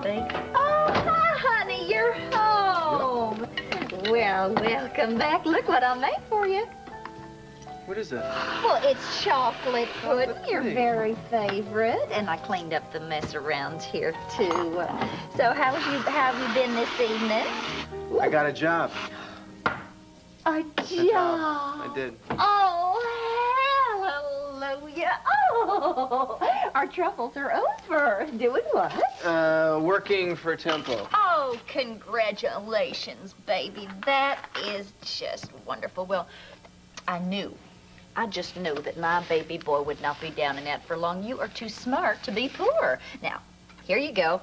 baby. Oh, hi, honey. You're home. Well, welcome back. Look what I made for you. What is that? Well, it's chocolate pudding, your very favorite. And I cleaned up the mess around here, too. So how have you been this evening? I got a job. A job? I did. Oh, hallelujah. Oh, our troubles are over. Doing what? Working for Tempo. Oh, congratulations, baby. That is just wonderful. Well, I just knew that my baby boy would not be down and out for long. You are too smart to be poor. Now, here you go.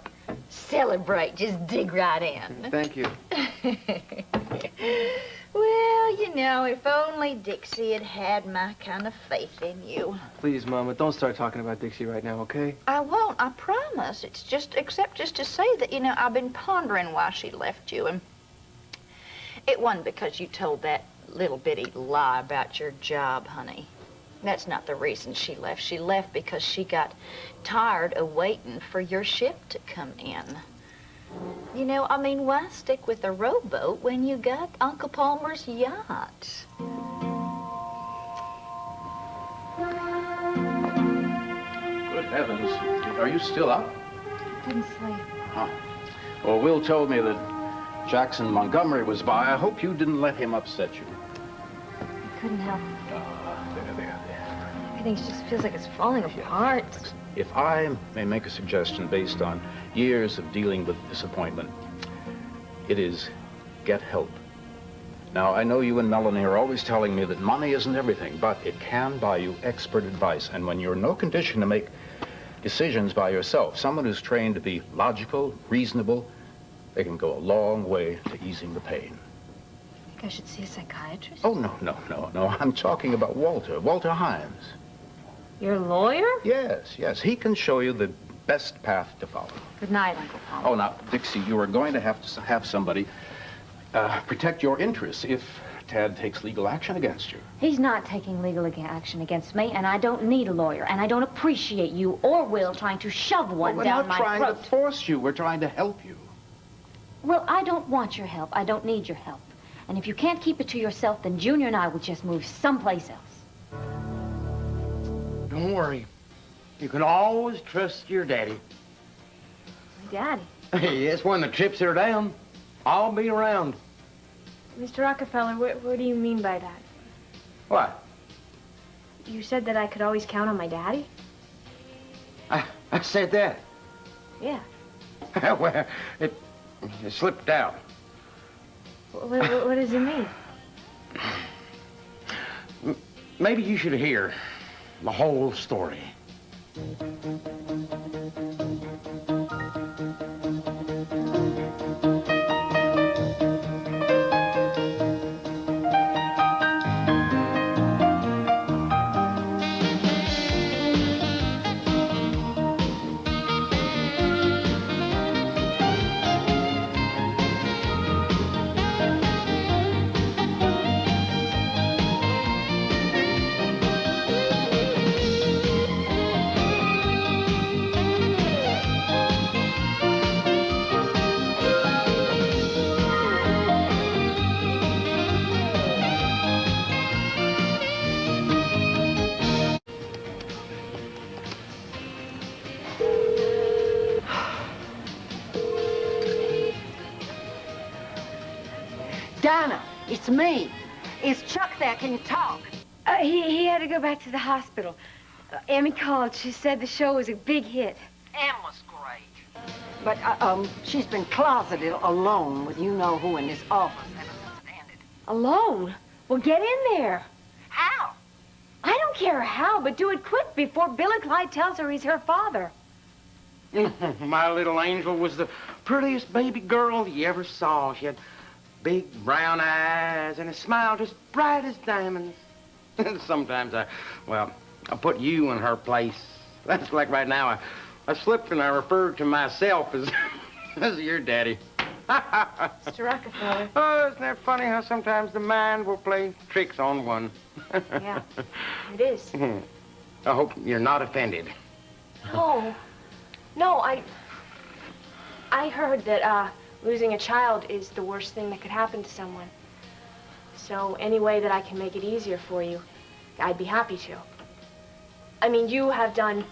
Celebrate. Just dig right in. Thank you. Well, you know, if only Dixie had had my kind of faith in you. Please, Mama, don't start talking about Dixie right now, okay? I won't, I promise. It's just to say that, you know, I've been pondering why she left you. And it wasn't because you told that little bitty lie about your job, honey. That's not the reason she left. She left because she got tired of waiting for your ship to come in. You know, I mean, why stick with a rowboat when you got Uncle Palmer's yacht? Good heavens. Are you still up? Couldn't sleep. Huh. Well, Will told me that Jackson Montgomery was by. I hope you didn't let him upset you. I couldn't help it. There. Everything just feels like it's falling apart. If I may make a suggestion based on years of dealing with disappointment, it is get help. Now, I know you and Melanie are always telling me that money isn't everything, but it can buy you expert advice. And when you're in no condition to make decisions by yourself, someone who's trained to be logical, reasonable, they can go a long way to easing the pain. I think I should see a psychiatrist? Oh, no. I'm talking about Walter Himes. Your lawyer? Yes. He can show you the best path to follow. Good night, Uncle Palmer. Oh, now, Dixie, you are going to have somebody protect your interests if Tad takes legal action against you. He's not taking legal action against me, and I don't need a lawyer, and I don't appreciate you or Will trying to shove one down my throat. We're not trying to force you. We're trying to help you. Well, I don't want your help. I don't need your help. And if you can't keep it to yourself, then Junior and I will just move someplace else. Don't worry. You can always trust your daddy. My daddy? Yes, when the chips are down, I'll be around. Mr. Rockefeller, what do you mean by that? What? You said that I could always count on my daddy? I said that. Yeah. Well, it slipped out. What does it mean? Maybe you should hear the whole story. Donna, it's me. Is Chuck there? Can you talk? He had to go back to the hospital. Amy called. She said the show was a big hit. Em was great. But, she's been closeted alone with you-know-who in this office ever since it ended. Alone? Well, get in there. How? I don't care how, but do it quick before Billy Claude tells her he's her father. My little angel was the prettiest baby girl you ever saw. She had big brown eyes and a smile just bright as diamonds. Sometimes I put you in her place. That's like right now, I slipped and I referred to myself as your daddy. Mr. Rockefeller. Oh, isn't that funny how sometimes the mind will play tricks on one? Yeah, it is. I hope you're not offended. No, I heard that, losing a child is the worst thing that could happen to someone. So any way that I can make it easier for you, I'd be happy to. I mean, you have done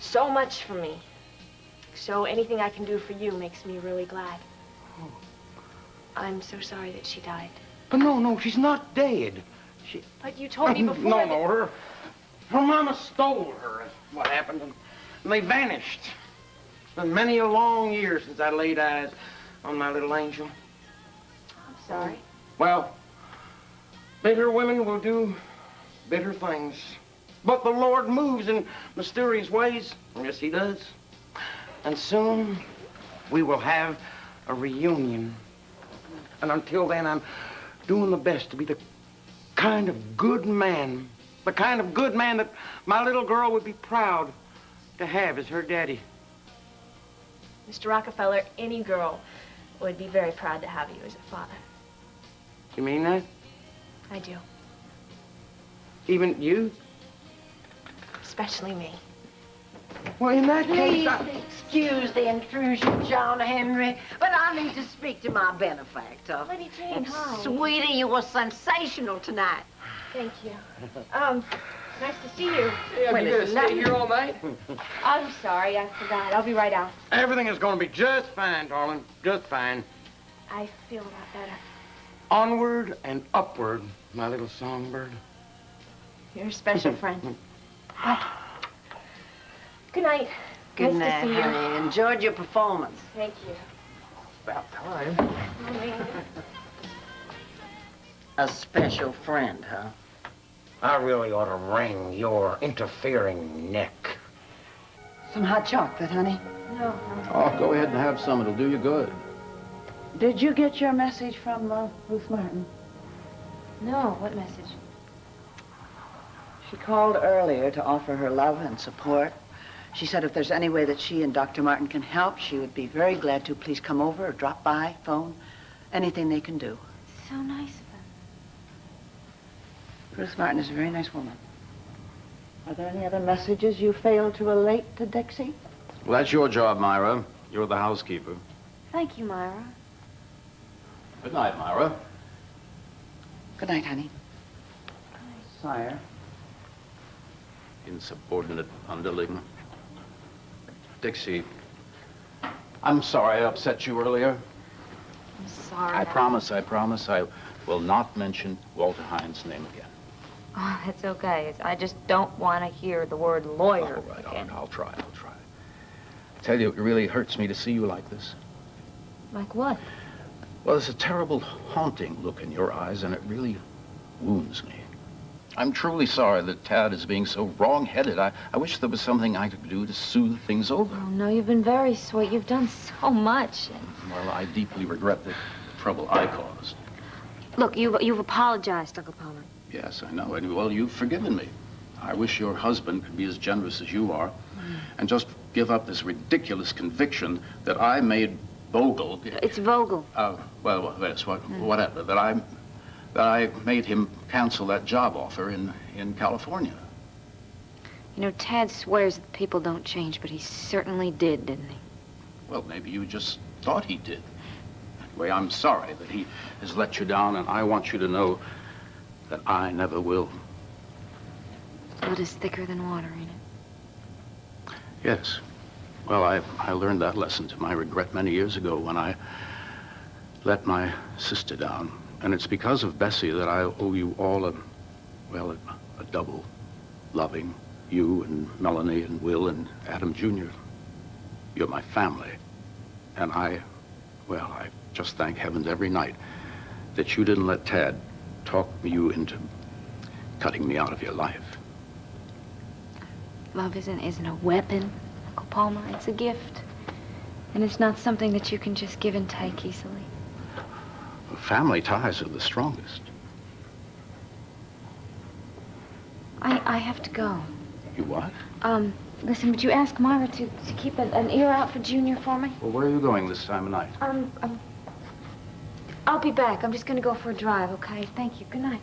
so much for me. So anything I can do for you makes me really glad. Oh. I'm so sorry that she died. But no, she's not dead. But you told me before that... No, her mama stole her. That's what happened. And they vanished. It's been many a long year since I laid eyes on my little angel. I'm sorry. Well, bitter women will do bitter things. But the Lord moves in mysterious ways. Yes, he does. And soon we will have a reunion. And until then, I'm doing the best to be the kind of good man, that my little girl would be proud to have as her daddy. Mr. Rockefeller, any girl would be very proud to have you as a father. You mean that? I do. Even you? Especially me. Well, in that Please case, excuse the intrusion, John Henry, but I need to speak to my benefactor. Lady Jane, hi. Sweetie, you were sensational tonight. Thank you. Nice to see you. Yeah, Well, you gonna it's stay nothing. here all night? I'm sorry, I forgot. I'll be right out. everything is going to be just fine, darling. Just fine. I feel a lot better. Onward and upward, my little songbird. You're a special friend. Good night. Good nice night, to see you. honey. Enjoyed your performance. Thank you. About time. A special friend, huh? I really ought to wring your interfering neck. Some hot chocolate, honey. No. Oh, go ahead and have some. It'll do you good. Did you get your message from Ruth Martin? No, what message? She called earlier to offer her love and support. She said if there's any way that she and Dr. Martin can help, she would be very glad to. Please come over or drop by, phone, anything they can do. So nice of her. Ruth Martin is a very nice woman. Are there any other messages you failed to relate to Dixie? Well, that's your job, Myra. You're the housekeeper. Thank you, Myra. Good night, Myra. Good night, honey. Sire. Insubordinate underling. Dixie, I'm sorry I upset you earlier. I'm sorry. I promise I will not mention Walter Hines' name again. Oh, that's okay. I just don't want to hear the word lawyer All right, again. I'll try. I tell you, it really hurts me to see you like this. Like what? Well, there's a terrible, haunting look in your eyes, and it really wounds me. I'm truly sorry that Tad is being so wrong-headed. I wish there was something I could do to soothe things over. Oh, no, you've been very sweet. You've done so much. Well, I deeply regret the trouble I caused. Look, you've apologized, Uncle Palmer. Yes, I know. And, well, you've forgiven me. I wish your husband could be as generous as you are and just give up this ridiculous conviction that I made Vogel... It's Vogel. Well, yes, whatever. That I made him cancel that job offer in California. You know, Tad swears that people don't change, but he certainly did, didn't he? Well, maybe you just thought he did. Anyway, I'm sorry that he has let you down, and I want you to know that I never will. Blood is thicker than water, ain't it? Yes. Well, I learned that lesson to my regret many years ago when I let my sister down. And it's because of Bessie that I owe you all a double loving. You and Melanie and Will and Adam Jr. You're my family. And I just thank heavens every night that you didn't let Tad talk you into cutting me out of your life. Love isn't a weapon, Uncle Palmer. It's a gift. And it's not something that you can just give and take easily. Family ties are the strongest. I have to go. You what? Listen, would you ask Myra to keep an ear out for Junior for me? Well, where are you going this time of night? I'll be back. I'm just going to go for a drive, okay? Thank you. Good night.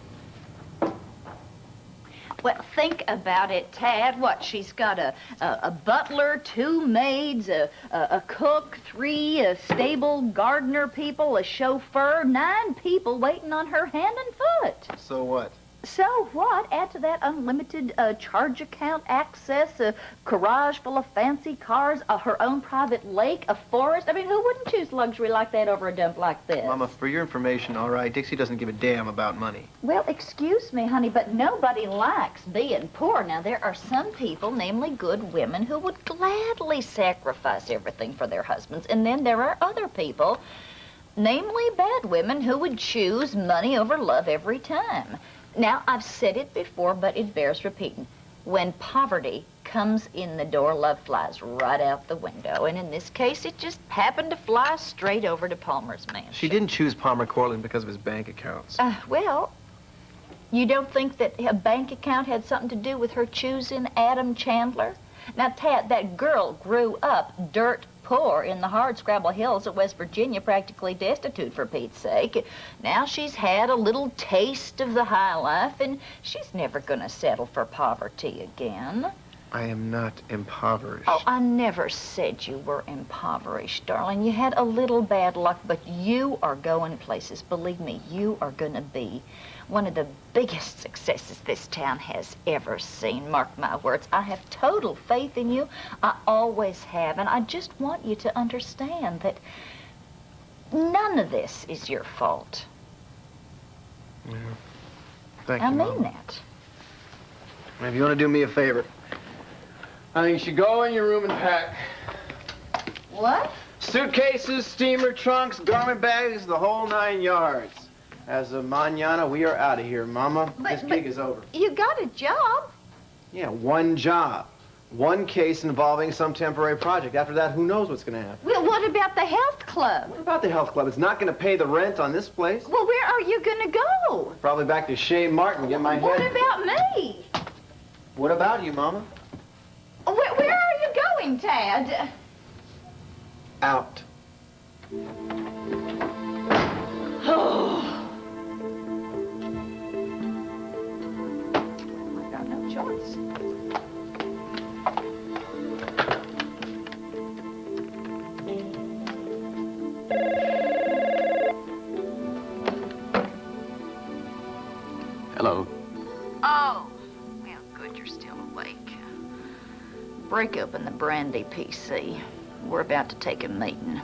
Well, think about it, Tad. What, she's got a butler, 2 maids, a cook, 3 stable gardener people, a chauffeur, 9 people waiting on her hand and foot. So what? So what? Add to that unlimited charge account access, a garage full of fancy cars, her own private lake, a forest. I mean, who wouldn't choose luxury like that over a dump like this? Mama, for your information, all right, Dixie doesn't give a damn about money. Well, excuse me, honey, but nobody likes being poor. Now, there are some people, namely good women, who would gladly sacrifice everything for their husbands. And then there are other people, namely bad women, who would choose money over love every time. Now, I've said it before, but it bears repeating. When poverty comes in the door, love flies right out the window. And in this case, it just happened to fly straight over to Palmer's mansion. She didn't choose Palmer Cortland because of his bank accounts. Well, you don't think that a bank account had something to do with her choosing Adam Chandler? Now, Tad, that girl grew up dirt poor in the hardscrabble hills of West Virginia, practically destitute, for Pete's sake. Now she's had a little taste of the high life, and she's never going to settle for poverty again. I am not impoverished. Oh, I never said you were impoverished, darling. You had a little bad luck, but you are going places. Believe me, you are going to be one of the biggest successes this town has ever seen. Mark my words. I have total faith in you. I always have. And I just want you to understand that none of this is your fault. Yeah. Thank you, I mean Mama. that. If you want to do me a favor, I think you should go in your room and pack. What? Suitcases, steamer trunks, garment bags, the whole 9 yards. As of mañana, we are out of here, Mama. This gig is over. You got a job. Yeah, 1 job. 1 case involving some temporary project. After that, who knows what's going to happen? Well, what about the health club? What about the health club? It's not going to pay the rent on this place. Well, where are you going to go? Probably back to Shea Martin, get my What head... about me? What about you, Mama? Where are you going, Tad? Out. Oh. I got no choice. Hello. Oh, well, good, you're still awake. Break open the brandy PC. We're about to take a meeting.